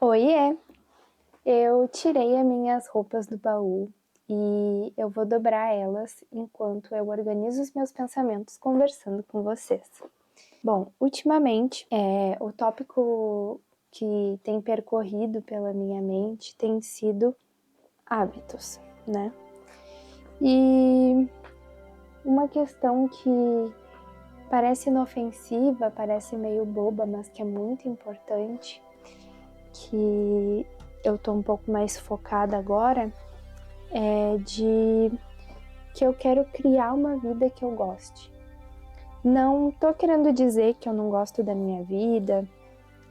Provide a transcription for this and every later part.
Oiê! Eu tirei as minhas roupas do baú e eu vou dobrar elas enquanto eu organizo os meus pensamentos conversando com vocês. Bom, ultimamente, o tópico que tem percorrido pela minha mente tem sido hábitos, né? E uma questão que parece inofensiva, parece meio boba, mas que é muito importante, que eu tô um pouco mais focada agora, é de que eu quero criar uma vida que eu goste. Não tô querendo dizer que eu não gosto da minha vida,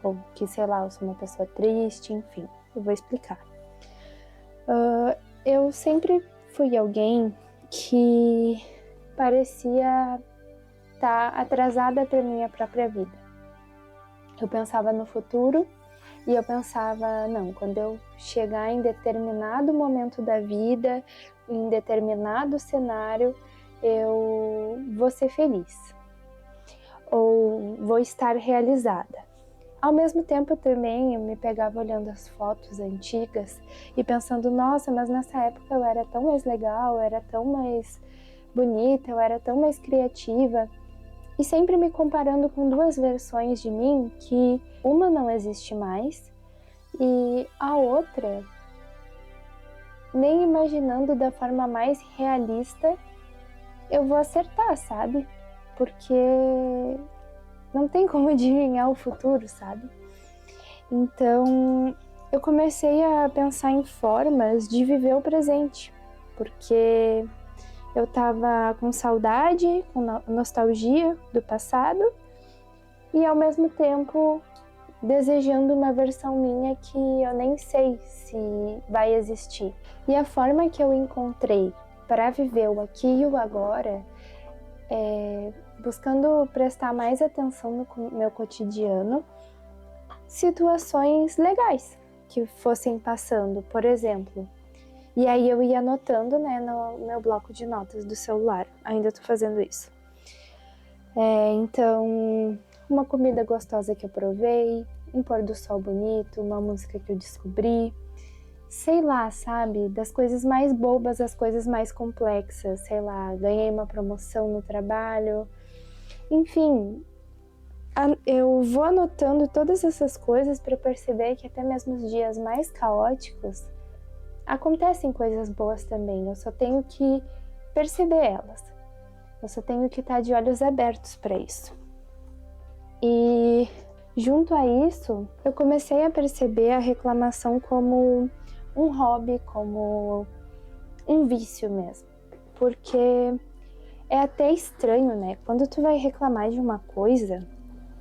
ou que, sei lá, eu sou uma pessoa triste, enfim, eu vou explicar. Eu sempre fui alguém que parecia estar atrasada para minha própria vida. Eu pensava no futuro e eu pensava, não, quando eu chegar em determinado momento da vida, em determinado cenário, eu vou ser feliz. Ou vou estar realizada. Ao mesmo tempo também eu me pegava olhando as fotos antigas e pensando, nossa, mas nessa época eu era tão mais legal, eu era tão mais bonita, eu era tão mais criativa. E sempre me comparando com duas versões de mim, que uma não existe mais e a outra nem imaginando da forma mais realista eu vou acertar, sabe? Porque não tem como adivinhar o futuro, sabe? Então eu comecei a pensar em formas de viver o presente, porque eu tava com saudade, com nostalgia do passado e ao mesmo tempo desejando uma versão minha que eu nem sei se vai existir. E a forma que eu encontrei para viver o aqui e o agora é buscando prestar mais atenção no meu cotidiano, situações legais que fossem passando, por exemplo. E aí eu ia anotando, né, no meu bloco de notas do celular. Ainda tô fazendo isso. Então, uma comida gostosa que eu provei, um pôr do sol bonito, uma música que eu descobri, sei lá, sabe, das coisas mais bobas às coisas mais complexas, sei lá, ganhei uma promoção no trabalho, enfim, eu vou anotando todas essas coisas para perceber que até mesmo os dias mais caóticos acontecem coisas boas também, eu só tenho que perceber elas, eu só tenho que estar de olhos abertos para isso. E junto a isso, eu comecei a perceber a reclamação como um hobby, como um vício mesmo. Porque é até estranho, né? Quando tu vai reclamar de uma coisa,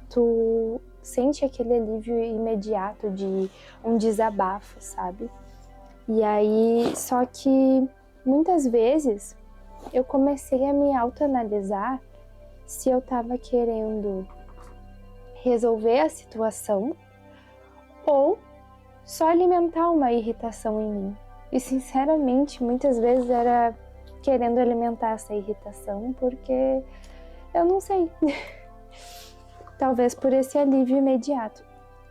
tu sente aquele alívio imediato de um desabafo, sabe? E aí, só que muitas vezes eu comecei a me autoanalisar se eu tava querendo resolver a situação ou só alimentar uma irritação em mim. E sinceramente, muitas vezes era querendo alimentar essa irritação porque eu não sei. Talvez por esse alívio imediato.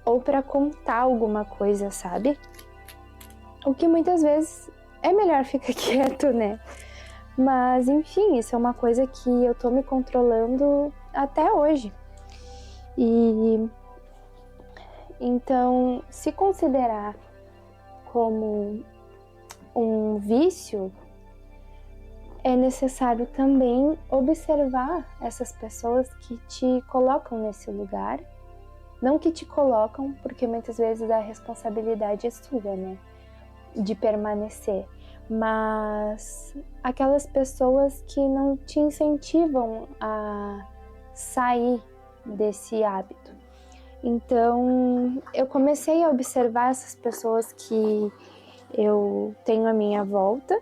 Ou para contar alguma coisa, sabe? O que muitas vezes é melhor ficar quieto, né? Mas enfim, isso é uma coisa que eu tô me controlando até hoje. E então, se considerar como um vício, é necessário também observar essas pessoas que te colocam nesse lugar. Não que te colocam, porque muitas vezes a responsabilidade é sua, né? De permanecer. Mas aquelas pessoas que não te incentivam a sair desse hábito. Então, eu comecei a observar essas pessoas que eu tenho à minha volta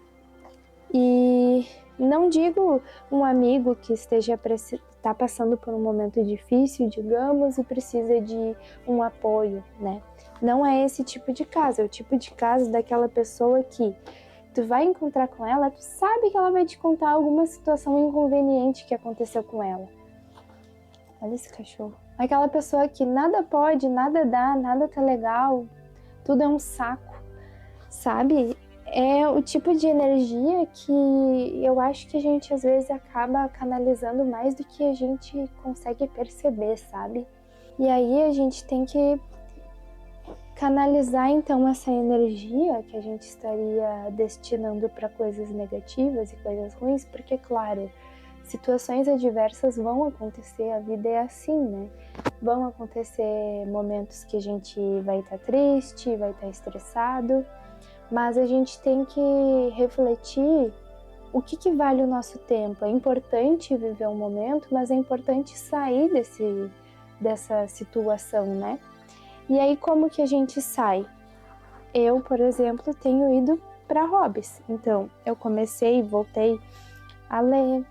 e não digo um amigo que está passando por um momento difícil, digamos, e precisa de um apoio, né? Não é esse tipo de caso, é o tipo de caso daquela pessoa que tu vai encontrar com ela, tu sabe que ela vai te contar alguma situação inconveniente que aconteceu com ela. Olha esse cachorro. Aquela pessoa que nada pode, nada dá, nada tá legal, tudo é um saco, sabe? É o tipo de energia que eu acho que a gente às vezes acaba canalizando mais do que a gente consegue perceber, sabe? E aí a gente tem que canalizar então essa energia que a gente estaria destinando para coisas negativas e coisas ruins, porque, claro, situações adversas vão acontecer, a vida é assim, né? Vão acontecer momentos que a gente vai estar triste, vai estar estressado, mas a gente tem que refletir o que vale o nosso tempo. É importante viver um momento, mas é importante sair dessa situação, né? E aí, como que a gente sai? Eu, por exemplo, tenho ido para hobbies. Então, eu comecei e voltei a ler.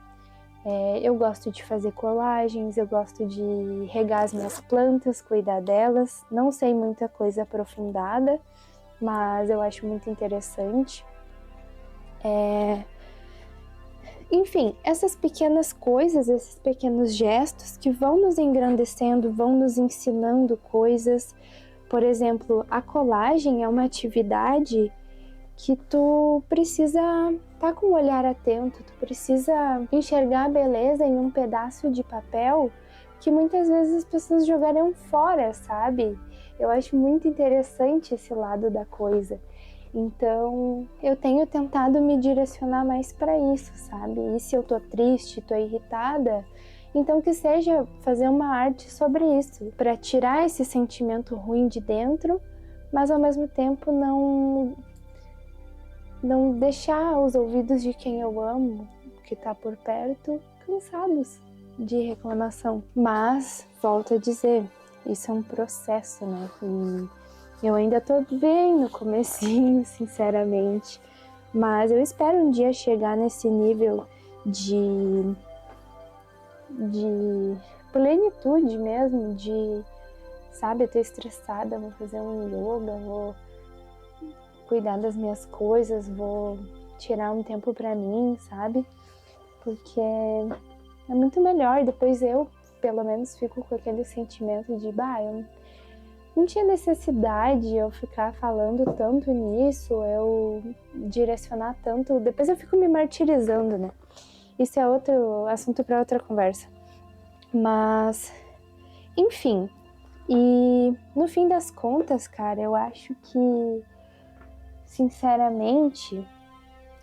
Eu gosto de fazer colagens, eu gosto de regar as minhas plantas, cuidar delas. Não sei muita coisa aprofundada, mas eu acho muito interessante. Enfim, essas pequenas coisas, esses pequenos gestos que vão nos engrandecendo, vão nos ensinando coisas. Por exemplo, a colagem é uma atividade que tu precisa estar com o olhar atento, tu precisa enxergar a beleza em um pedaço de papel que muitas vezes as pessoas jogariam fora, sabe? Eu acho muito interessante esse lado da coisa. Então, eu tenho tentado me direcionar mais para isso, sabe? E se eu tô triste, tô irritada, então que seja fazer uma arte sobre isso, para tirar esse sentimento ruim de dentro, mas ao mesmo tempo não deixar os ouvidos de quem eu amo, que tá por perto, cansados de reclamação. Mas, volto a dizer, isso é um processo, né? E eu ainda tô bem no comecinho, sinceramente. Mas eu espero um dia chegar nesse nível de plenitude mesmo, sabe, eu tô estressada, vou fazer um yoga, vou cuidar das minhas coisas, vou tirar um tempo pra mim, sabe? Porque é muito melhor. Depois eu, pelo menos, fico com aquele sentimento de, eu não tinha necessidade eu ficar falando tanto nisso, eu direcionar tanto. Depois eu fico me martirizando, né? Isso é outro assunto para outra conversa. Mas, enfim. E no fim das contas, cara, eu acho que, sinceramente,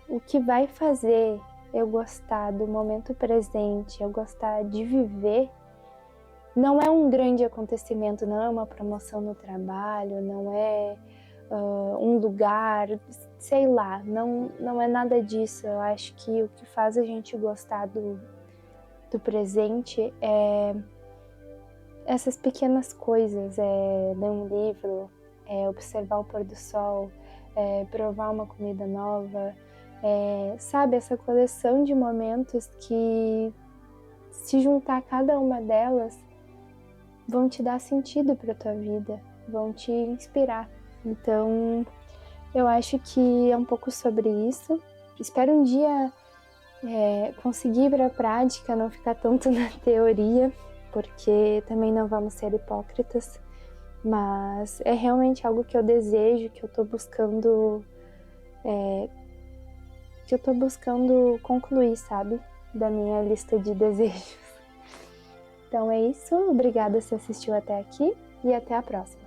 o que vai fazer eu gostar do momento presente, eu gostar de viver, não é um grande acontecimento, não é uma promoção no trabalho, não é um lugar, sei lá, não é nada disso. Eu acho que o que faz a gente gostar do presente é essas pequenas coisas, é ler um livro, é observar o pôr do sol, é provar uma comida nova, sabe, essa coleção de momentos que, se juntar cada uma delas, vão te dar sentido para tua vida, vão te inspirar. Então, eu acho que é um pouco sobre isso. Espero um dia conseguir ir para a prática, não ficar tanto na teoria, porque também não vamos ser hipócritas, mas é realmente algo que eu desejo, que eu tô buscando concluir, sabe? Da minha lista de desejos. Então é isso, obrigada se assistiu até aqui e até a próxima.